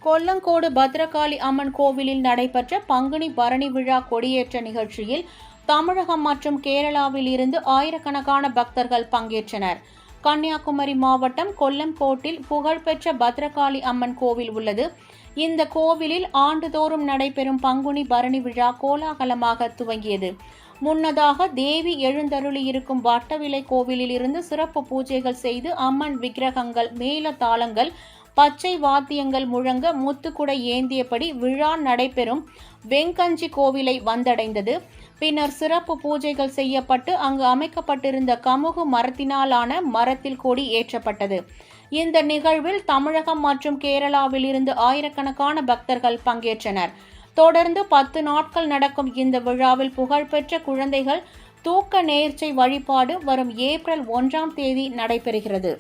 கொல்லங்கோடு பத்ரகாளி அம்மன் கோவிலில் நடைபெற்ற பங்குனி பரணி விழா கொடியேற்ற நிகழ்ச்சியில் தமிழகம் மற்றும் கேரளாவில் இருந்து ஆயிரக்கணக்கான பக்தர்கள் பங்கேற்றனர். கன்னியாகுமரி மாவட்டம் கொல்லங்கோட்டில் புகழ்பெற்ற பத்ரகாளி அம்மன் கோவில் உள்ளது. இந்த கோவிலில் ஆண்டுதோறும் நடைபெறும் பங்குனி பரணி விழா கோலாகலமாக துவங்கியது. முன்னதாக தேவி எழுந்தருளியிருக்கும் வட்டவிளை கோவிலில் இருந்து சிறப்பு பூஜைகள் செய்து அம்மன் விக்கிரகங்கள், மேள தாளங்கள், பச்சை வாத்தியங்கள் முழங்க முத்துக்குடை ஏந்தியபடி விழா நடைபெறும் வெங்கஞ்சி கோவிலை வந்தடைந்தது. பின்னர் சிறப்பு பூஜைகள் செய்யப்பட்டு அங்கு அமைக்கப்பட்டிருந்த கமுகு மரத்தினாலான மரத்தில் கொடி ஏற்றப்பட்டது. இந்த நிகழ்வில் தமிழகம் மற்றும் கேரளாவில் இருந்து ஆயிரக்கணக்கான பக்தர்கள் பங்கேற்றனர். தொடர்ந்து 10 நாட்கள் நடக்கும் இந்த விழாவில் புகழ்பெற்ற குழந்தைகள் தூக்க நேர்ச்சை வழிபாடு வரும் ஏப்ரல் 1ஆம் தேதி நடைபெறுகிறது.